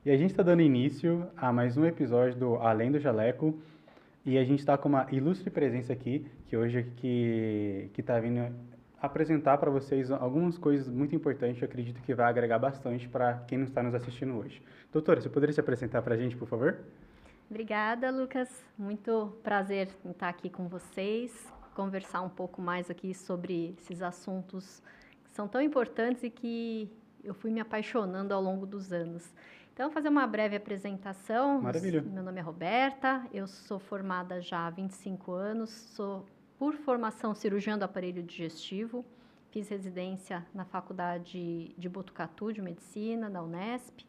E a gente está dando início a mais um episódio do Além do Jaleco. E a gente está com uma ilustre presença aqui, que hoje que está vindo apresentar para vocês algumas coisas muito importantes, eu acredito que vai agregar bastante para quem não está nos assistindo hoje. Doutora, você poderia se apresentar para a gente, por favor? Obrigada, Lucas. Muito prazer em estar aqui com vocês, conversar um pouco mais aqui sobre esses assuntos que são tão importantes e que eu fui me apaixonando ao longo dos anos. Então, vou fazer uma breve apresentação. Maravilha. Meu nome é Roberta, eu sou formada já há 25 anos, sou, por formação, cirurgiã do aparelho digestivo, fiz residência na Faculdade de Botucatu de Medicina, da Unesp.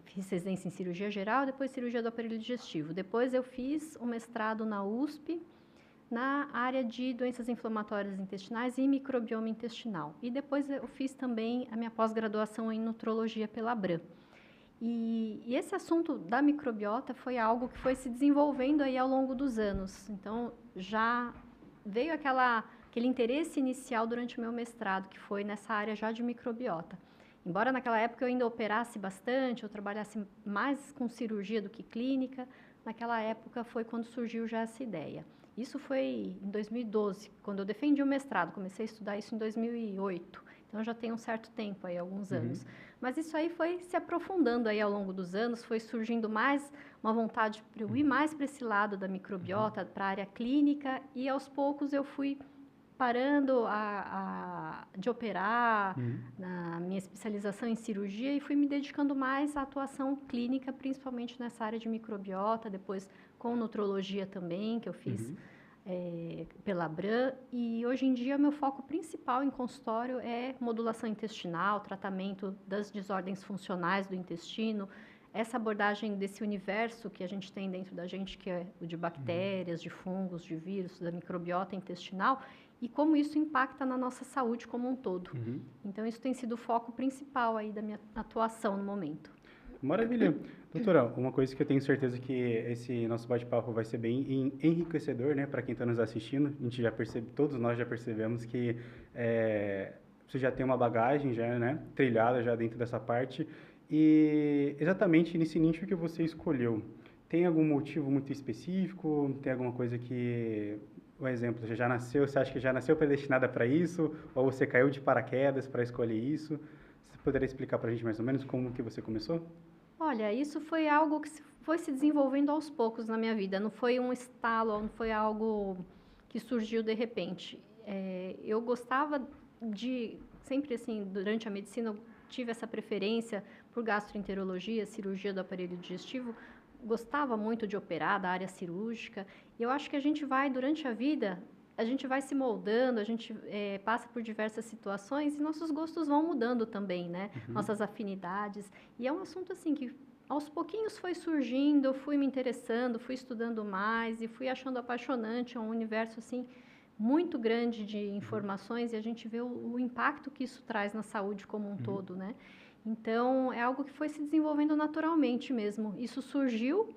Fiz residência em cirurgia geral, depois cirurgia do aparelho digestivo. Depois eu fiz um mestrado na USP, na área de doenças inflamatórias intestinais e microbioma intestinal. E depois eu fiz também a minha pós-graduação em nutrologia pela Abram. E esse assunto da microbiota foi algo que foi se desenvolvendo aí ao longo dos anos. Então, já veio aquele interesse inicial durante o meu mestrado, que foi nessa área já de microbiota. Embora naquela época eu ainda operasse bastante, eu trabalhasse mais com cirurgia do que clínica, naquela época foi quando surgiu já essa ideia. Isso foi em 2012, quando eu defendi o mestrado, comecei a estudar isso em 2008, então já tem um certo tempo aí, alguns anos. Mas isso aí foi se aprofundando aí ao longo dos anos, foi surgindo mais uma vontade para eu ir mais para esse lado da microbiota, para a área clínica, e aos poucos eu fui parando de operar, na minha especialização em cirurgia, e fui me dedicando mais à atuação clínica, principalmente nessa área de microbiota, depois com nutrologia também, que eu fiz pela Abram. E hoje em dia, meu foco principal em consultório é modulação intestinal, tratamento das desordens funcionais do intestino, essa abordagem desse universo que a gente tem dentro da gente, que é o de bactérias, de fungos, de vírus, da microbiota intestinal, e como isso impacta na nossa saúde como um todo. Então, isso tem sido o foco principal aí da minha atuação no momento. Maravilha. Doutora, uma coisa que eu tenho certeza que esse nosso bate-papo vai ser bem enriquecedor, né, para quem está nos assistindo. A gente já percebe, todos nós já percebemos que você já tem uma bagagem já, né, trilhada já dentro dessa parte. E exatamente nesse nicho que você escolheu, tem algum motivo muito específico? Tem alguma coisa que, um exemplo, você já nasceu, você acha que já nasceu predestinada para isso? Ou você caiu de paraquedas para escolher isso? Você poderia explicar para a gente mais ou menos como que você começou? Olha, isso foi algo que foi se desenvolvendo aos poucos na minha vida. Não foi um estalo, não foi algo que surgiu de repente. Eu gostava sempre assim, durante a medicina, eu tive essa preferência por gastroenterologia, cirurgia do aparelho digestivo. Gostava muito de operar, da área cirúrgica. E eu acho que a gente vai, durante a vida, a gente vai se moldando, a gente passa por diversas situações e nossos gostos vão mudando também, né? Nossas afinidades. E é um assunto assim que aos pouquinhos foi surgindo, eu fui me interessando, fui estudando mais e fui achando apaixonante, é um universo assim muito grande de informações, e a gente vê o impacto que isso traz na saúde como um todo, né? Então, é algo que foi se desenvolvendo naturalmente mesmo. Isso surgiu,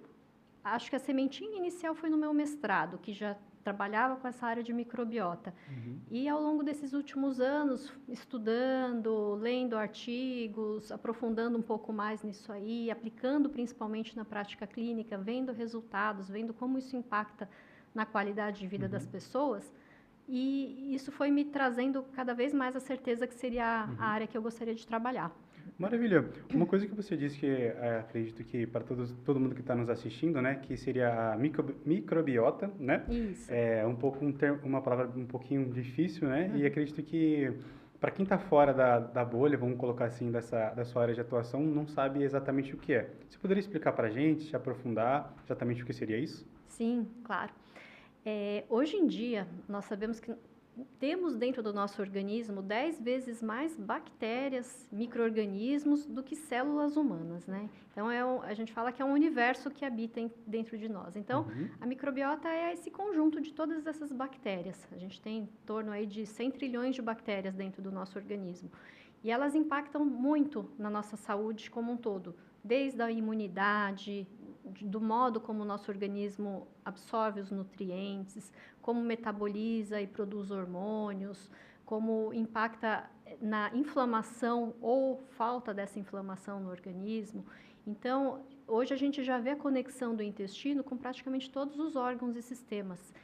acho que a sementinha inicial foi no meu mestrado, que já trabalhava com essa área de microbiota. E ao longo desses últimos anos, estudando, lendo artigos, aprofundando um pouco mais nisso aí, aplicando principalmente na prática clínica, vendo resultados, vendo como isso impacta na qualidade de vida das pessoas, e isso foi me trazendo cada vez mais a certeza que seria a área que eu gostaria de trabalhar. Maravilha. Uma coisa que você disse que acredito que para todo mundo que está nos assistindo, né, que seria a microbiota, né? Isso. É um pouco uma palavra um pouquinho difícil, né? E acredito que para quem está fora da bolha, vamos colocar assim, da sua área de atuação, não sabe exatamente o que é. Você poderia explicar para a gente, se aprofundar exatamente o que seria isso? Sim, claro. Hoje em dia, nós sabemos que temos dentro do nosso organismo 10 vezes mais bactérias, micro-organismos do que células humanas, né? Então, a gente fala que é um universo que habita dentro de nós. Então, a microbiota é esse conjunto de todas essas bactérias. A gente tem em torno aí de 100 trilhões de bactérias dentro do nosso organismo. E elas impactam muito na nossa saúde como um todo, desde a imunidade, do modo como o nosso organismo absorve os nutrientes, como metaboliza e produz hormônios, como impacta na inflamação ou falta dessa inflamação no organismo. Então, hoje a gente já vê a conexão do intestino com praticamente todos os órgãos e sistemas.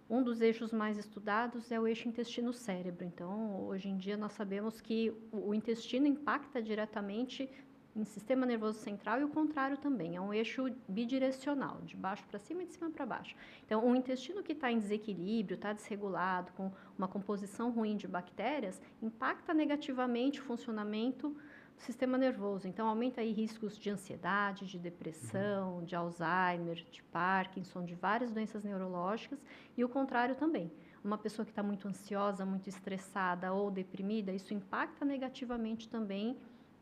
Um dos eixos mais estudados é o eixo intestino-cérebro. Então, hoje em dia nós sabemos que o intestino impacta diretamente em sistema nervoso central e o contrário também. É um eixo bidirecional, de baixo para cima e de cima para baixo. Então, um intestino que está em desequilíbrio, está desregulado, com uma composição ruim de bactérias, impacta negativamente o funcionamento do sistema nervoso. Então, aumenta aí riscos de ansiedade, de depressão, de Alzheimer, de Parkinson, de várias doenças neurológicas, e o contrário também. Uma pessoa que está muito ansiosa, muito estressada ou deprimida, isso impacta negativamente também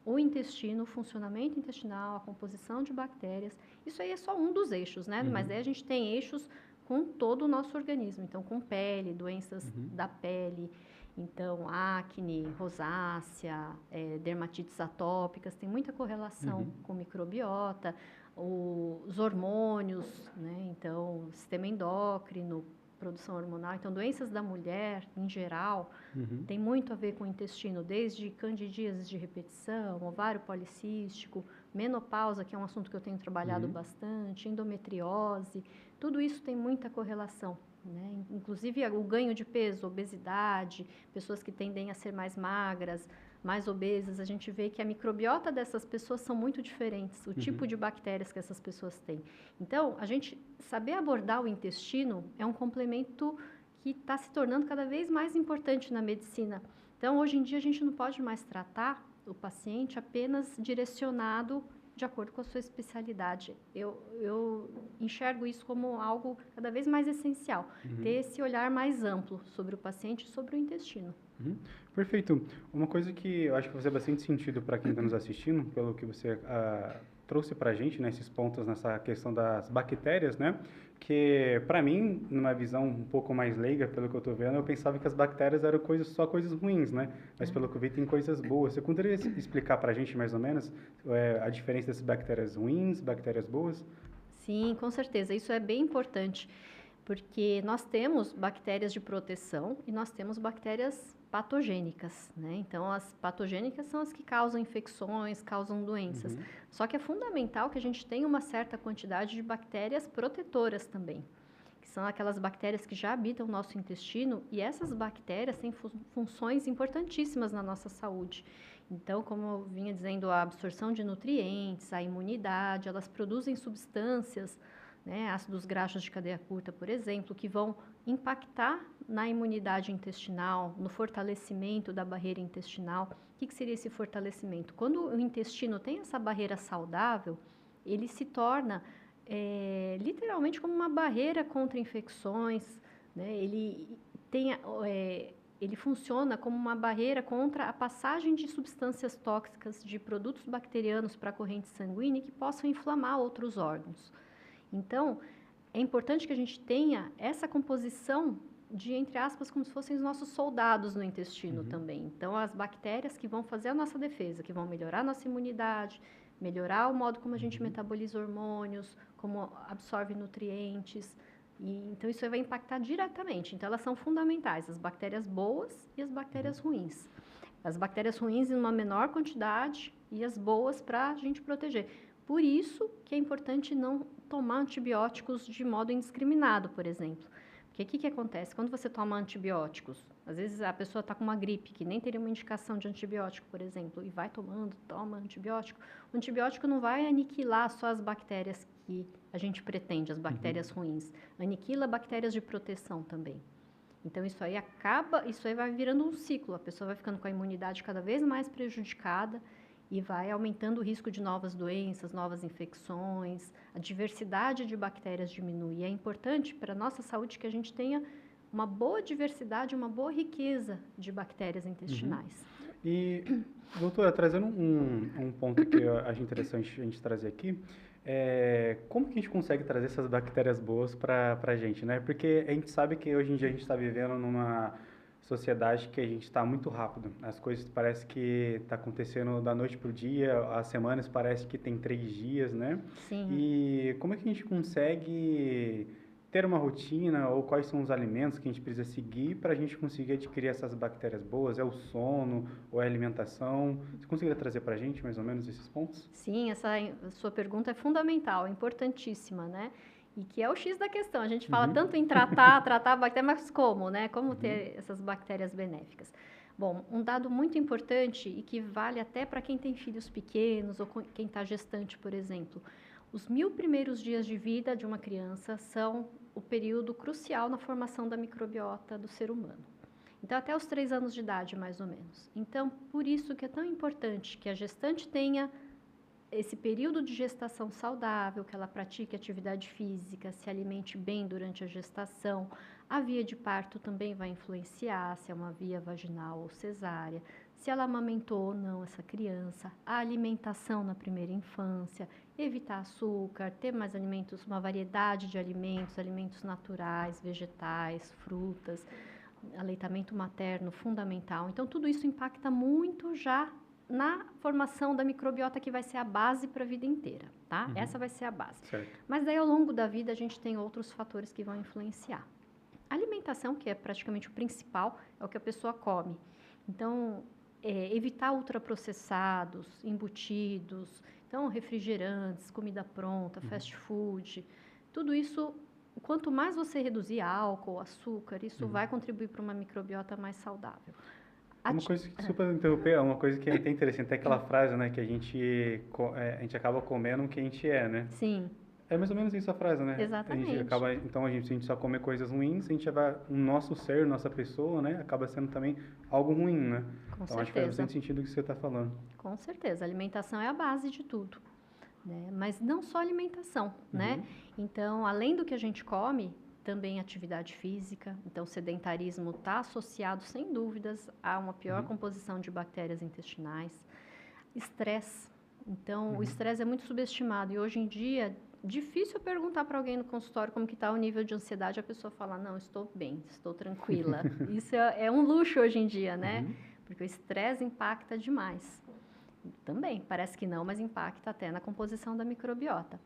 o intestino, o funcionamento intestinal, a composição de bactérias. Isso aí é só um dos eixos, né? Mas aí a gente tem eixos com todo o nosso organismo. Então, com pele, doenças da pele, então, acne, rosácea, dermatites atópicas, tem muita correlação com microbiota, os hormônios, né? Então, sistema endócrino, produção hormonal. Então, doenças da mulher, em geral, tem muito a ver com o intestino, desde candidíases de repetição, ovário policístico, menopausa, que é um assunto que eu tenho trabalhado bastante, endometriose, tudo isso tem muita correlação, né? Inclusive o ganho de peso, obesidade, pessoas que tendem a ser mais magras, mais obesas, a gente vê que a microbiota dessas pessoas são muito diferentes, o tipo de bactérias que essas pessoas têm. Então, a gente saber abordar o intestino é um complemento que está se tornando cada vez mais importante na medicina. Então, hoje em dia, a gente não pode mais tratar o paciente apenas direcionado de acordo com a sua especialidade. Eu enxergo isso como algo cada vez mais essencial, ter esse olhar mais amplo sobre o paciente e sobre o intestino. Perfeito. Uma coisa que eu acho que vai fazer bastante sentido para quem está nos assistindo, pelo que você trouxe para a gente, né, esses pontos nessa questão das bactérias, né? Que, para mim, numa visão um pouco mais leiga, pelo que eu estou vendo, eu pensava que as bactérias eram só coisas ruins, né? Mas, pelo que eu vi, tem coisas boas. Você poderia explicar para a gente, mais ou menos, a diferença dessas bactérias ruins, bactérias boas? Sim, com certeza. Isso é bem importante, porque nós temos bactérias de proteção e nós temos bactérias patogênicas, né? Então, as patogênicas são as que causam infecções, causam doenças. Só que é fundamental que a gente tenha uma certa quantidade de bactérias protetoras também, que são aquelas bactérias que já habitam o nosso intestino, e essas bactérias têm funções importantíssimas na nossa saúde. Então, como eu vinha dizendo, a absorção de nutrientes, a imunidade, elas produzem substâncias, né, ácidos graxos de cadeia curta, por exemplo, que vão impactar na imunidade intestinal, no fortalecimento da barreira intestinal. O que seria esse fortalecimento? Quando o intestino tem essa barreira saudável, ele se torna literalmente como uma barreira contra infecções, né? Ele funciona como uma barreira contra a passagem de substâncias tóxicas, de produtos bacterianos para a corrente sanguínea que possam inflamar outros órgãos. Então, é importante que a gente tenha essa composição de, entre aspas, como se fossem os nossos soldados no intestino também. Então, as bactérias que vão fazer a nossa defesa, que vão melhorar a nossa imunidade, melhorar o modo como a gente metaboliza hormônios, como absorve nutrientes. Então, isso vai impactar diretamente. Então, elas são fundamentais, as bactérias boas e as bactérias ruins. As bactérias ruins em uma menor quantidade e as boas para a gente proteger. Por isso que é importante não tomar antibióticos de modo indiscriminado, por exemplo. Porque o que acontece? Quando você toma antibióticos, às vezes a pessoa está com uma gripe, que nem teria uma indicação de antibiótico, por exemplo, e vai toma antibiótico. O antibiótico não vai aniquilar só as bactérias que a gente pretende, as bactérias ruins. Aniquila bactérias de proteção também. Então, isso aí vai virando um ciclo. A pessoa vai ficando com a imunidade cada vez mais prejudicada e vai aumentando o risco de novas doenças, novas infecções, a diversidade de bactérias diminui. E é importante para a nossa saúde que a gente tenha uma boa diversidade, uma boa riqueza de bactérias intestinais. E, doutora, trazendo um ponto que eu acho interessante a gente trazer aqui, como que a gente consegue trazer essas bactérias boas para a gente, né? Porque a gente sabe que hoje em dia a gente está vivendo numa sociedade que a gente está muito rápido. As coisas parece que está acontecendo da noite para o dia, as semanas parece que tem 3 dias, né? Sim. E como é que a gente consegue ter uma rotina ou quais são os alimentos que a gente precisa seguir para a gente conseguir adquirir essas bactérias boas? É o sono ou é a alimentação? Você conseguiria trazer para a gente mais ou menos esses pontos? Sim, essa sua pergunta é fundamental, é importantíssima, né? E que é o X da questão. A gente fala Uhum, tanto em tratar a bactéria, mas como, né? Como uhum, ter essas bactérias benéficas? Bom, um dado muito importante e que vale até para quem tem filhos pequenos ou quem está gestante, por exemplo. Os 1000 primeiros dias de vida de uma criança são o período crucial na formação da microbiota do ser humano. Então, até os 3 anos de idade, mais ou menos. Então, por isso que é tão importante que a gestante tenha esse período de gestação saudável, que ela pratique atividade física, se alimente bem durante a gestação. A via de parto também vai influenciar, se é uma via vaginal ou cesárea, se ela amamentou ou não essa criança, a alimentação na primeira infância, evitar açúcar, ter mais alimentos, uma variedade de alimentos, alimentos naturais, vegetais, frutas, aleitamento materno fundamental. Então, tudo isso impacta muito já na formação da microbiota, que vai ser a base para a vida inteira, tá? uhum. Essa vai ser a base. Certo. Mas daí, ao longo da vida, a gente tem outros fatores que vão influenciar. A alimentação, que é praticamente o principal, é o que a pessoa come. Então, evitar ultraprocessados, embutidos, então, refrigerantes, comida pronta, fast food, tudo isso, quanto mais você reduzir álcool, açúcar, isso vai contribuir para uma microbiota mais saudável. Uma coisa que, super interromper, é uma coisa que é até interessante, é aquela frase, né, que a gente acaba comendo o que a gente é, né? Sim, É mais ou menos isso a frase, né? A gente exatamente. acaba, então se a gente só comer coisas ruins, a gente vai, o nosso ser, nossa pessoa, né, acaba sendo também algo ruim, né? Com Então acho que faz certeza. bastante sentido o que você está falando. Com certeza, a alimentação é a base de tudo, né? Mas não só alimentação, né? Então, além do que a gente come, também atividade física. Então, o sedentarismo está associado, sem dúvidas, a uma pior composição de bactérias intestinais. Estresse. Então, o estresse é muito subestimado e hoje em dia difícil perguntar para alguém no consultório como que está o nível de ansiedade, a pessoa fala, não, estou bem, estou tranquila. Isso é um luxo hoje em dia, né? Porque o estresse impacta demais. Também, parece que não, mas impacta até na composição da microbiota.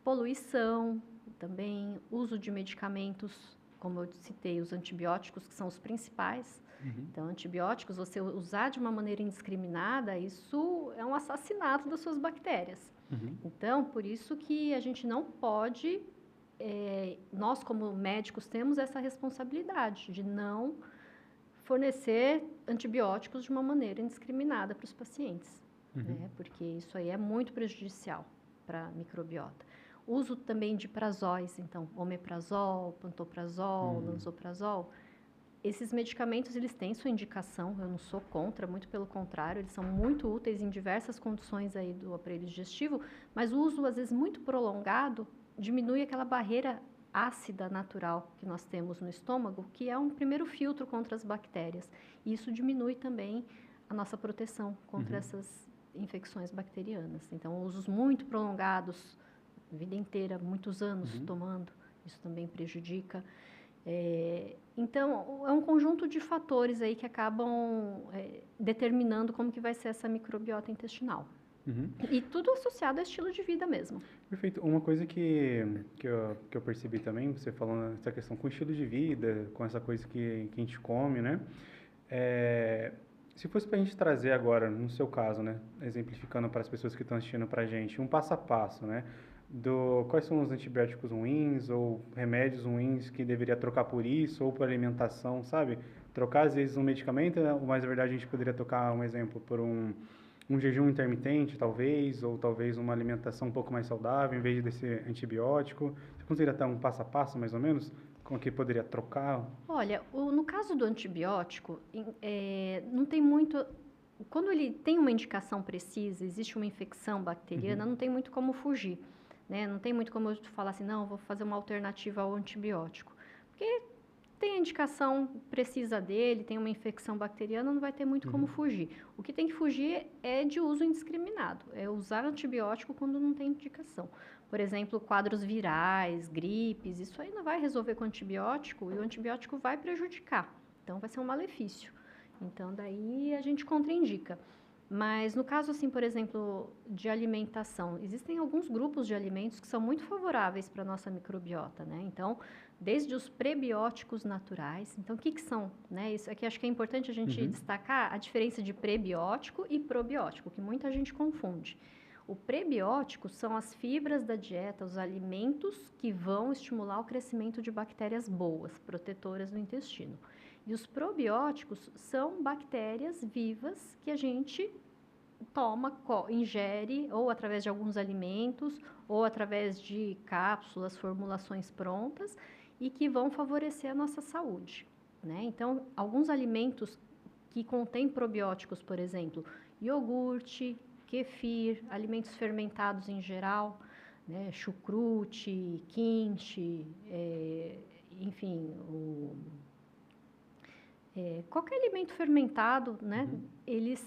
Poluição, também uso de medicamentos, como eu citei, os antibióticos, que são os principais. Então, antibióticos, você usar de uma maneira indiscriminada, isso é um assassinato das suas bactérias. Então, por isso que a gente não pode, nós como médicos temos essa responsabilidade de não fornecer antibióticos de uma maneira indiscriminada para os pacientes, né? Porque isso aí é muito prejudicial para a microbiota. Uso também de prazóis, então, omeprazol, pantoprazol, lansoprazol. Esses medicamentos, eles têm sua indicação, eu não sou contra, muito pelo contrário, eles são muito úteis em diversas condições aí do aparelho digestivo, mas o uso, às vezes, muito prolongado, diminui aquela barreira ácida natural que nós temos no estômago, que é um primeiro filtro contra as bactérias. E isso diminui também a nossa proteção contra essas infecções bacterianas. Então, usos muito prolongados, a vida inteira, muitos anos tomando, isso também prejudica. Então, é um conjunto de fatores aí que acabam determinando como que vai ser essa microbiota intestinal. E tudo associado a estilo de vida mesmo. Perfeito. Uma coisa que eu percebi também, você falando essa questão com estilo de vida, com essa coisa que a gente come, né? Se fosse para a gente trazer agora, no seu caso, né? Exemplificando para as pessoas que estão assistindo para a gente, um passo a passo, né? Quais são os antibióticos ruins ou remédios ruins que deveria trocar por isso ou por alimentação, sabe? Trocar, às vezes, um medicamento, mas, na verdade, a gente poderia trocar, um exemplo, por um jejum intermitente, talvez, ou talvez uma alimentação um pouco mais saudável, em vez desse antibiótico. Você conseguiria dar um passo a passo, mais ou menos, com o que poderia trocar? Olha, no caso do antibiótico, não tem muito... Quando ele tem uma indicação precisa, existe uma infecção bacteriana, não tem muito como fugir, né? Não tem muito como eu falar assim, não, vou fazer uma alternativa ao antibiótico. Porque tem a indicação precisa dele, tem uma infecção bacteriana, não vai ter muito como fugir. O que tem que fugir é de uso indiscriminado, é usar antibiótico quando não tem indicação. Por exemplo, quadros virais, gripes, isso aí não vai resolver com antibiótico e o antibiótico vai prejudicar. Então, vai ser um malefício. Então, daí a gente contraindica. Mas no caso, assim, por exemplo, de alimentação, existem alguns grupos de alimentos que são muito favoráveis para a nossa microbiota, né? Então, desde os prebióticos naturais. Então, o que são, né? Isso aqui acho que é importante a gente destacar a diferença de prebiótico e probiótico, que muita gente confunde. O prebiótico são as fibras da dieta, os alimentos que vão estimular o crescimento de bactérias boas, protetoras do intestino. E os probióticos são bactérias vivas que a gente toma, ingere, ou através de alguns alimentos, ou através de cápsulas, formulações prontas, e que vão favorecer a nossa saúde, né? Então, alguns alimentos que contêm probióticos, por exemplo, iogurte, kefir, alimentos fermentados em geral, né? Chucrute, quinte, enfim, qualquer alimento fermentado, né? Eles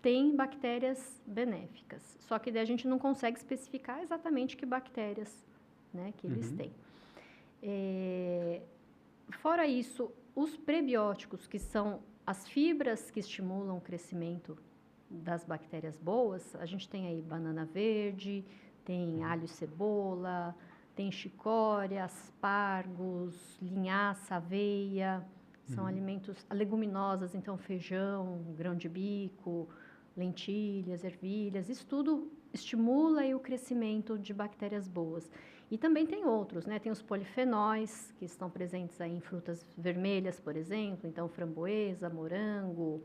têm bactérias benéficas. Só que daí a gente não consegue especificar exatamente que bactérias, né, que eles têm. Fora isso, os prebióticos, que são as fibras que estimulam o crescimento das bactérias boas, a gente tem aí banana verde, tem alho e cebola, tem chicória, aspargos, linhaça, aveia, são alimentos leguminosas, então feijão, grão de bico, lentilhas, ervilhas, isso tudo estimula aí o crescimento de bactérias boas. E também tem outros, né? Tem os polifenóis, que estão presentes aí em frutas vermelhas, por exemplo, então framboesa, morango,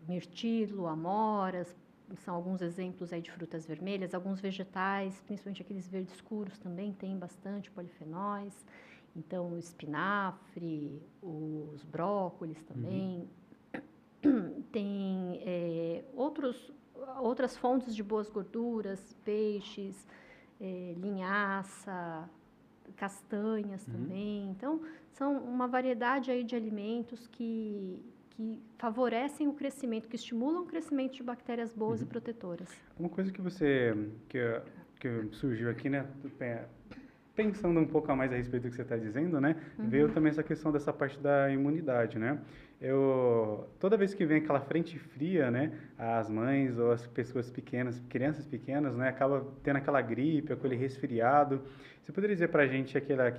mirtilo, amoras, são alguns exemplos aí de frutas vermelhas. Alguns vegetais, principalmente aqueles verdes escuros, também tem bastante polifenóis. Então, o espinafre, os brócolis também. Tem outras fontes de boas gorduras, peixes, linhaça, castanhas também. Então, são uma variedade aí de alimentos que favorecem o crescimento, que estimulam o crescimento de bactérias boas e protetoras. Uma coisa que surgiu aqui, né? Pensando um pouco a mais a respeito do que você está dizendo, né? Veio também essa questão dessa parte da imunidade, né? Toda vez que vem aquela frente fria, né? As mães ou as pessoas pequenas, crianças pequenas, né? Acaba tendo aquela gripe, aquele resfriado. Você poderia dizer pra gente aquelas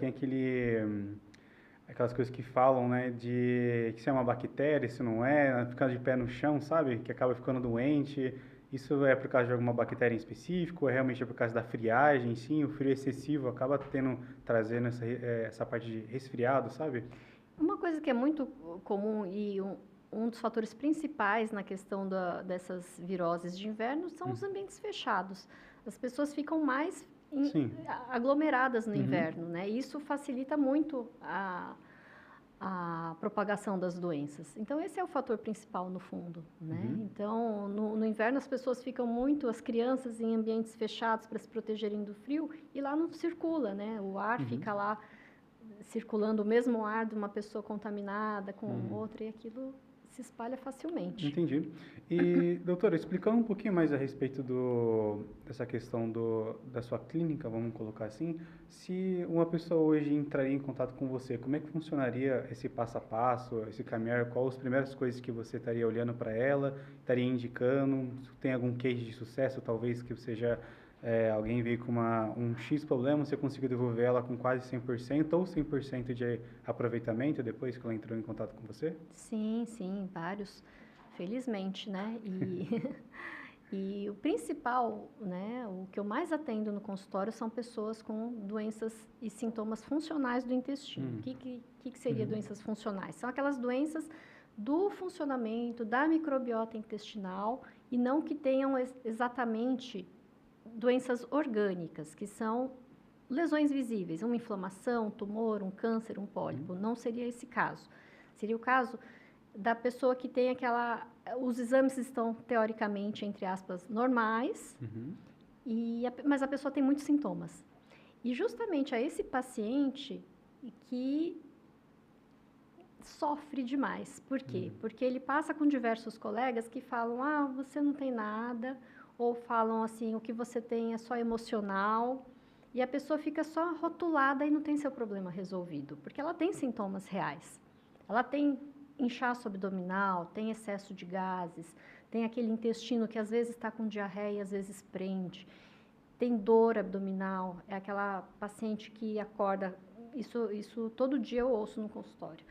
coisas que falam, né? Que se é uma bactéria, se não é, ficando de pé no chão, sabe? Que acaba ficando doente. Isso é por causa de alguma bactéria em específico? Ou é realmente por causa da friagem, sim? O frio excessivo acaba trazendo essa parte de resfriado, sabe? Uma coisa que é muito comum e um dos fatores principais na questão dessas viroses de inverno são os ambientes fechados. As pessoas ficam mais aglomeradas no inverno, né? Isso facilita muito a propagação das doenças. Então, esse é o fator principal, no fundo, né? Então, no inverno, as pessoas ficam as crianças em ambientes fechados para se protegerem do frio, e lá não circula, né? O ar fica lá circulando o mesmo ar de uma pessoa contaminada com outra, e aquilo se espalha facilmente. Entendi. E, doutora, explicando um pouquinho mais a respeito dessa questão da sua clínica, vamos colocar assim, se uma pessoa hoje entraria em contato com você, como é que funcionaria esse passo a passo, esse caminhar? Quais as primeiras coisas que você estaria olhando para ela, estaria indicando? Tem algum case de sucesso, talvez, que você já... alguém veio com um X problema, você conseguiu devolver ela com quase 100% ou 100% de aproveitamento depois que ela entrou em contato com você? Sim, vários, felizmente, né? E o principal, né, o que eu mais atendo no consultório são pessoas com doenças e sintomas funcionais do intestino. O que seria doenças funcionais? São aquelas doenças do funcionamento da microbiota intestinal e não que tenham exatamente doenças orgânicas, que são lesões visíveis, uma inflamação, um tumor, um câncer, um pólipo. Não seria esse caso. Seria o caso da pessoa que tem os exames estão, teoricamente, entre aspas, normais, mas a pessoa tem muitos sintomas. E justamente a esse paciente que sofre demais. Por quê? Porque ele passa com diversos colegas que falam, você não tem nada, ou falam assim, o que você tem é só emocional, e a pessoa fica só rotulada e não tem seu problema resolvido, porque ela tem sintomas reais. Ela tem inchaço abdominal, tem excesso de gases, tem aquele intestino que às vezes está com diarreia, às vezes prende, tem dor abdominal, é aquela paciente que acorda, isso todo dia eu ouço no consultório.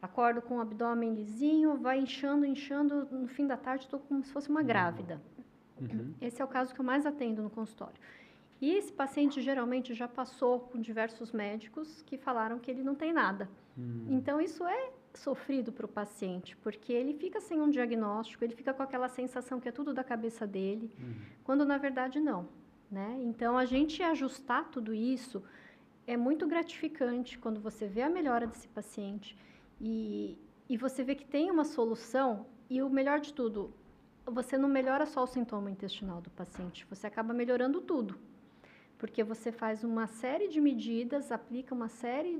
Acordo com o abdômen lisinho, vai inchando, inchando, no fim da tarde estou como se fosse uma grávida. Esse é o caso que eu mais atendo no consultório. E esse paciente geralmente já passou com diversos médicos que falaram que ele não tem nada. Então isso é sofrido para o paciente, porque ele fica sem um diagnóstico, ele fica com aquela sensação que é tudo da cabeça dele, quando na verdade não, né? Então a gente ajustar tudo isso é muito gratificante quando você vê a melhora desse paciente e você vê que tem uma solução e o melhor de tudo, você não melhora só o sintoma intestinal do paciente, você acaba melhorando tudo, porque você faz uma série de medidas, aplica uma série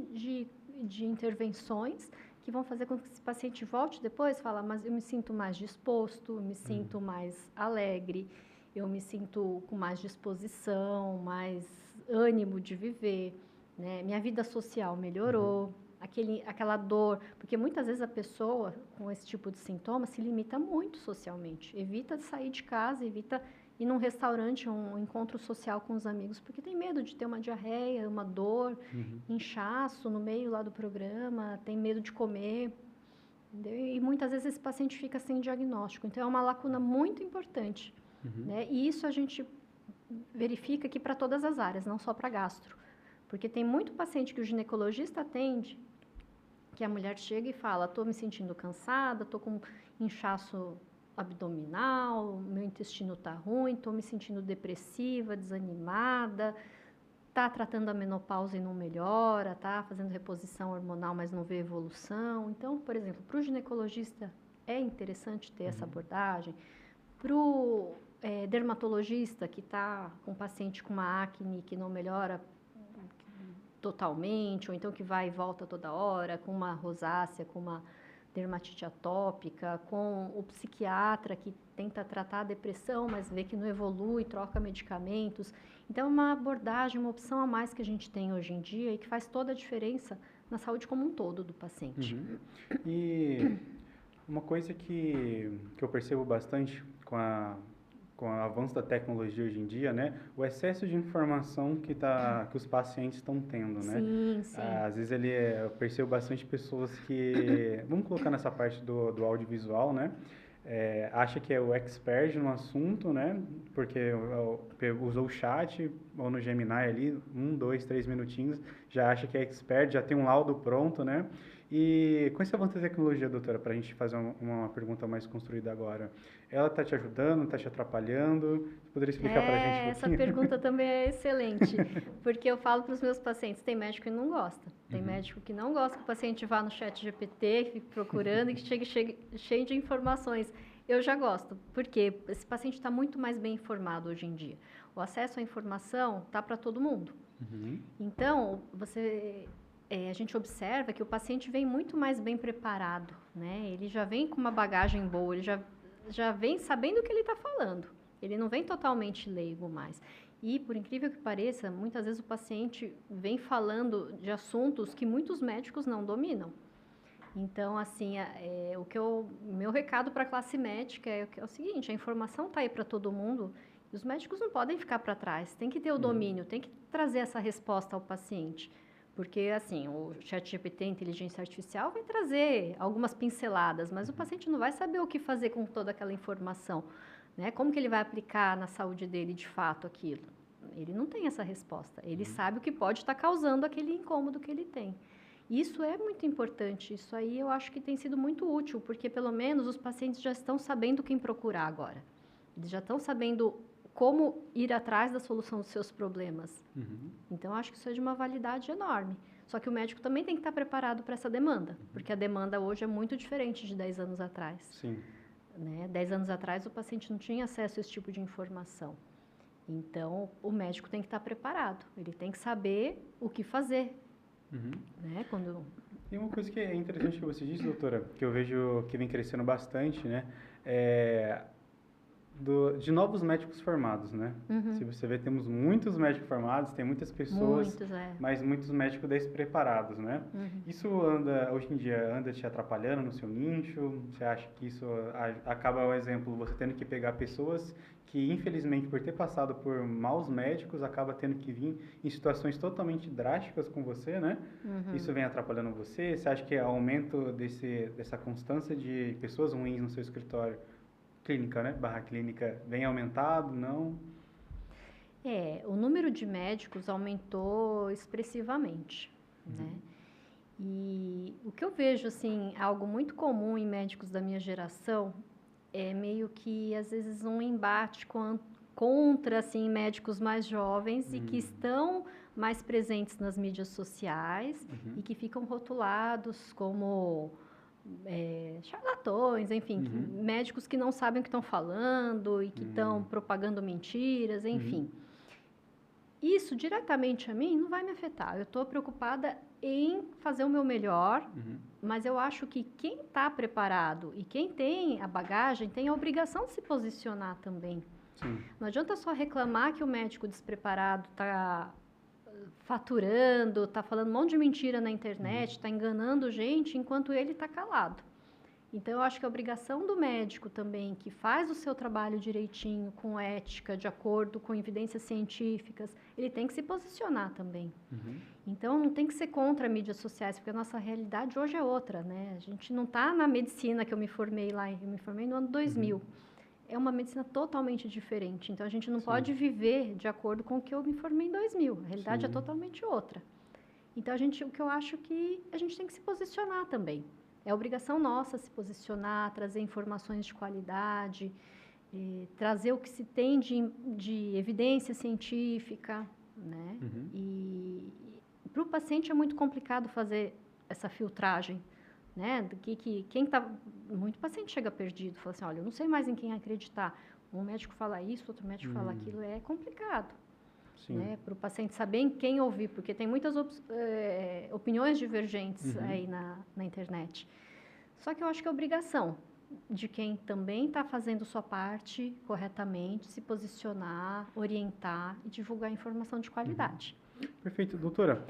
de intervenções que vão fazer com que esse paciente volte depois e fala, mas eu me sinto mais disposto, eu me sinto mais alegre, eu me sinto com mais disposição, mais ânimo de viver, né? Minha vida social melhorou, aquela dor, porque muitas vezes a pessoa com esse tipo de sintoma se limita muito socialmente, evita sair de casa, evita ir num restaurante, um encontro social com os amigos, porque tem medo de ter uma diarreia, uma dor, inchaço no meio lá do programa, tem medo de comer, entendeu? E muitas vezes esse paciente fica sem diagnóstico, então é uma lacuna muito importante, né? E isso a gente verifica aqui para todas as áreas, não só para gastro, porque tem muito paciente que o ginecologista atende, que a mulher chega e fala, estou me sentindo cansada, estou com inchaço abdominal, meu intestino está ruim, estou me sentindo depressiva, desanimada, está tratando a menopausa e não melhora, está fazendo reposição hormonal, mas não vê evolução. Então, por exemplo, para o ginecologista é interessante ter essa abordagem. Para o dermatologista que está com um paciente com uma acne que não melhora totalmente, ou então que vai e volta toda hora, com uma rosácea, com uma dermatite atópica, com o psiquiatra que tenta tratar a depressão, mas vê que não evolui, troca medicamentos. Então, é uma abordagem, uma opção a mais que a gente tem hoje em dia e que faz toda a diferença na saúde como um todo do paciente. E uma coisa que eu percebo bastante com o avanço da tecnologia hoje em dia, né? O excesso de informação que os pacientes estão tendo, né? Sim. Às vezes eu percebo bastante pessoas que, vamos colocar nessa parte do audiovisual, né? Acha que é o expert no assunto, né? Porque usou o chat ou no Gemini ali, 1, 2, 3 minutinhos, já acha que é expert, já tem um laudo pronto, né? E com esse avanço da tecnologia, doutora, para a gente fazer uma pergunta mais construída agora, ela está te ajudando, está te atrapalhando? Você poderia explicar para a gente um Essa pouquinho? pergunta também é excelente, porque eu falo para os meus pacientes, tem médico que não gosta, tem médico que não gosta que o paciente vá no chat GPT, fique procurando e que chegue cheio de informações. Eu já gosto, porque esse paciente está muito mais bem informado hoje em dia. O acesso à informação está para todo mundo. Então, a gente observa que o paciente vem muito mais bem preparado, né? Ele já vem com uma bagagem boa, ele já vem sabendo o que ele está falando. Ele não vem totalmente leigo mais. E, por incrível que pareça, muitas vezes o paciente vem falando de assuntos que muitos médicos não dominam. Então, assim, meu recado para a classe médica é o seguinte, a informação está aí para todo mundo e os médicos não podem ficar para trás, tem que ter o domínio, tem que trazer essa resposta ao paciente. Porque, assim, o ChatGPT, inteligência artificial, vai trazer algumas pinceladas, mas o paciente não vai saber o que fazer com toda aquela informação, né? Como que ele vai aplicar na saúde dele, de fato, aquilo? Ele não tem essa resposta. Ele sabe o que pode estar causando aquele incômodo que ele tem. Isso é muito importante. Isso aí eu acho que tem sido muito útil, porque, pelo menos, os pacientes já estão sabendo quem procurar agora. Eles já estão sabendo como ir atrás da solução dos seus problemas. Então, acho que isso é de uma validade enorme. Só que o médico também tem que estar preparado para essa demanda, porque a demanda hoje é muito diferente de 10 anos atrás. Sim. Né? 10 anos atrás, o paciente não tinha acesso a esse tipo de informação. Então, o médico tem que estar preparado, ele tem que saber o que fazer. Né? E uma coisa que é interessante que você disse, doutora, que eu vejo que vem crescendo bastante, né? de novos médicos formados, né? Uhum. Se você vê, temos muitos médicos formados, tem muitas pessoas, Muitos, é. mas muitos médicos despreparados, né? Uhum. Isso hoje em dia, anda te atrapalhando no seu nicho? Você acha que isso acaba, um exemplo, você tendo que pegar pessoas que, infelizmente, por ter passado por maus médicos, acaba tendo que vir em situações totalmente drásticas com você, né? Uhum. Isso vem atrapalhando você? Você acha que o aumento dessa constância de pessoas ruins no seu escritório clínica, né? Barra clínica, vem aumentado, não? O número de médicos aumentou expressivamente, né? E o que eu vejo, assim, algo muito comum em médicos da minha geração é meio que, às vezes, um embate contra, assim, médicos mais jovens e que estão mais presentes nas mídias sociais e que ficam rotulados como charlatões, enfim, médicos que não sabem o que estão falando e que estão propagando mentiras, enfim. Isso diretamente a mim não vai me afetar. Eu estou preocupada em fazer o meu melhor, mas eu acho que quem está preparado e quem tem a bagagem tem a obrigação de se posicionar também. Sim. Não adianta só reclamar que o médico despreparado está faturando, está falando um monte de mentira na internet, está enganando gente, enquanto ele está calado. Então, eu acho que a obrigação do médico também, que faz o seu trabalho direitinho, com ética, de acordo com evidências científicas, ele tem que se posicionar também. Então, não tem que ser contra mídias sociais, porque a nossa realidade hoje é outra, né? A gente não está na medicina que eu me formei lá, eu me formei no ano 2000. É uma medicina totalmente diferente. Então, a gente não pode viver de acordo com o que eu me formei em 2000. A realidade é totalmente outra. Então, o que eu acho que a gente tem que se posicionar também. É obrigação nossa se posicionar, trazer informações de qualidade, trazer o que se tem de evidência científica, né? E para o paciente é muito complicado fazer essa filtragem, né? Muito paciente chega perdido, fala assim, olha, eu não sei mais em quem acreditar. Um médico fala isso, outro médico fala aquilo, é complicado. Né, para o paciente saber em quem ouvir, porque tem muitas opiniões divergentes aí na internet. Só que eu acho que é obrigação de quem também está fazendo sua parte corretamente, se posicionar, orientar e divulgar informação de qualidade. Perfeito. Doutora,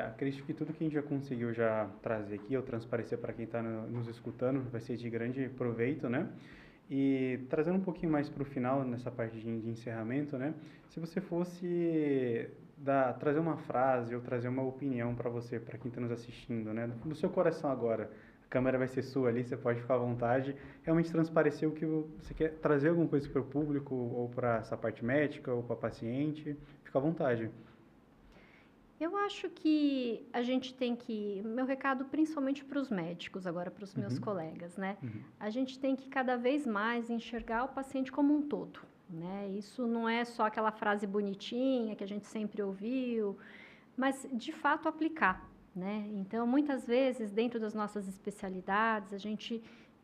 acredito que tudo que a gente já conseguiu já trazer aqui, ou transparecer para quem está nos escutando, vai ser de grande proveito, né? E trazendo um pouquinho mais para o final, nessa parte de encerramento, né? Se você fosse trazer uma frase ou trazer uma opinião para você, para quem está nos assistindo, né? Do seu coração agora, a câmera vai ser sua ali, você pode ficar à vontade, realmente transparecer o que você quer, trazer alguma coisa para o público, ou para essa parte médica, ou para paciente, fica à vontade. Eu acho que a gente tem que... Meu recado principalmente para os médicos, agora para os meus colegas, né? A gente tem que cada vez mais enxergar o paciente como um todo, né? Isso não é só aquela frase bonitinha que a gente sempre ouviu, mas de fato aplicar, né? Então, muitas vezes, dentro das nossas especialidades, a gente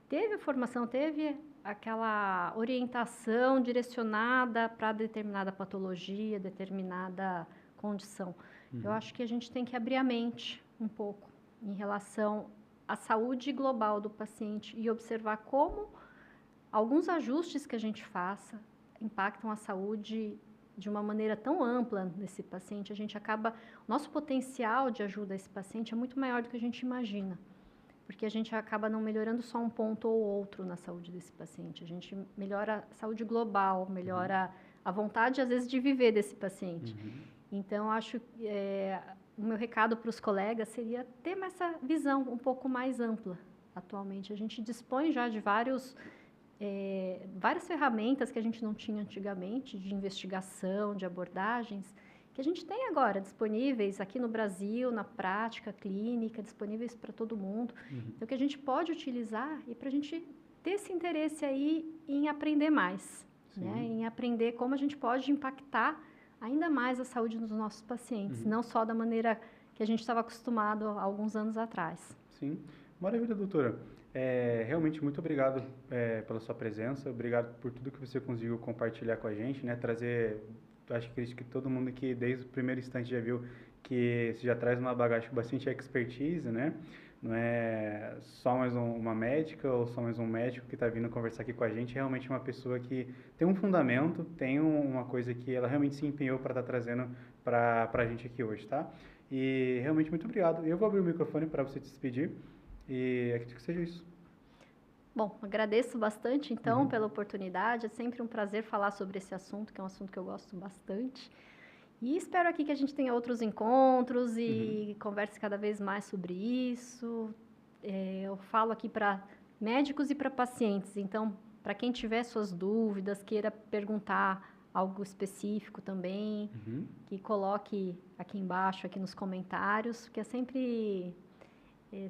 teve a formação, teve aquela orientação direcionada para determinada patologia, determinada condição. Eu acho que a gente tem que abrir a mente um pouco em relação à saúde global do paciente e observar como alguns ajustes que a gente faça impactam a saúde de uma maneira tão ampla nesse paciente. Nosso potencial de ajuda a esse paciente é muito maior do que a gente imagina, porque a gente acaba não melhorando só um ponto ou outro na saúde desse paciente. A gente melhora a saúde global, melhora a vontade, às vezes, de viver desse paciente. Então, acho que o meu recado para os colegas seria ter essa visão um pouco mais ampla. Atualmente, a gente dispõe já de várias ferramentas que a gente não tinha antigamente, de investigação, de abordagens, que a gente tem agora disponíveis aqui no Brasil, na prática clínica, disponíveis para todo mundo. Então, que a gente pode utilizar e para a gente ter esse interesse aí em aprender mais, né? Em aprender como a gente pode impactar ainda mais a saúde dos nossos pacientes, não só da maneira que a gente estava acostumado há alguns anos atrás. Sim, maravilha, doutora. Realmente, muito obrigado pela sua presença, obrigado por tudo que você conseguiu compartilhar com a gente, né? Trazer, acho que todo mundo aqui, desde o primeiro instante, já viu que você já traz uma bagagem com bastante expertise, né? não é só mais uma médica ou só mais um médico que está vindo conversar aqui com a gente, é realmente uma pessoa que tem um fundamento, tem uma coisa que ela realmente se empenhou para estar trazendo para a gente aqui hoje, tá? E realmente muito obrigado. Eu vou abrir o microfone para você se despedir e acredito que seja isso. Bom, agradeço bastante, então, pela oportunidade. É sempre um prazer falar sobre esse assunto, que é um assunto que eu gosto bastante. E espero aqui que a gente tenha outros encontros e converse cada vez mais sobre isso. Eu falo aqui para médicos e para pacientes, então, para quem tiver suas dúvidas, queira perguntar algo específico também, que coloque aqui embaixo, aqui nos comentários, porque é sempre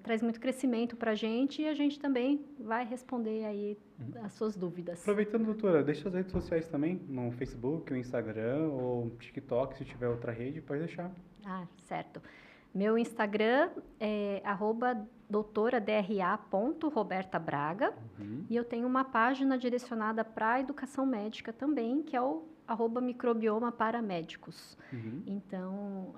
traz muito crescimento para a gente e a gente também vai responder aí as suas dúvidas. Aproveitando, doutora, deixa as redes sociais também, no Facebook, no Instagram ou TikTok, se tiver outra rede, pode deixar. Ah, certo. Meu Instagram é doutora.dra.robertabraga e eu tenho uma página direcionada para a educação médica também, que é o @microbioma para médicos. Então,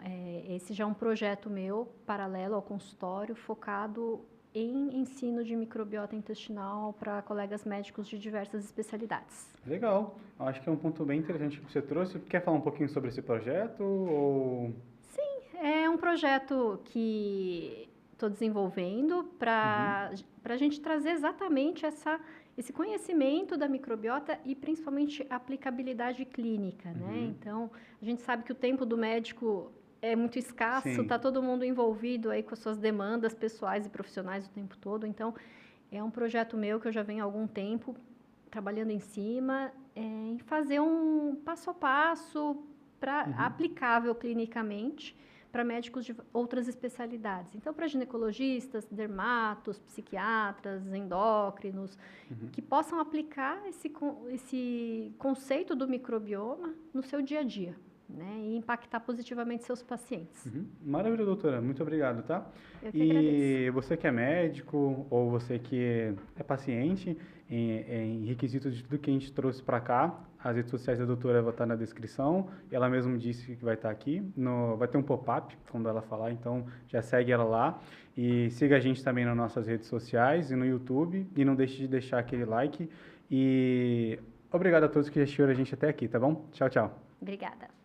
esse já é um projeto meu, paralelo ao consultório, focado em ensino de microbiota intestinal para colegas médicos de diversas especialidades. Legal. Acho que é um ponto bem interessante que você trouxe. Quer falar um pouquinho sobre esse projeto? Ou... É um projeto que estou desenvolvendo para a gente trazer exatamente esse conhecimento da microbiota e principalmente a aplicabilidade clínica, né? Então, a gente sabe que o tempo do médico é muito escasso, está todo mundo envolvido aí com as suas demandas pessoais e profissionais o tempo todo. Então, é um projeto meu que eu já venho há algum tempo trabalhando em cima, em fazer um passo a passo aplicável clinicamente para médicos de outras especialidades. Então, para ginecologistas, dermatos, psiquiatras, endócrinos, que possam aplicar esse conceito do microbioma no seu dia a dia, né? E impactar positivamente seus pacientes. Maravilha, doutora. Muito obrigado, tá? Eu que agradeço. E você que é médico ou você que é paciente, em requisitos de tudo que a gente trouxe para cá, as redes sociais da doutora vão estar na descrição. Ela mesma disse que vai estar aqui. Vai ter um pop-up quando ela falar, então já segue ela lá. E siga a gente também nas nossas redes sociais e no YouTube. E não deixe de deixar aquele like. E obrigado a todos que assistiram a gente até aqui, tá bom? Tchau, tchau. Obrigada.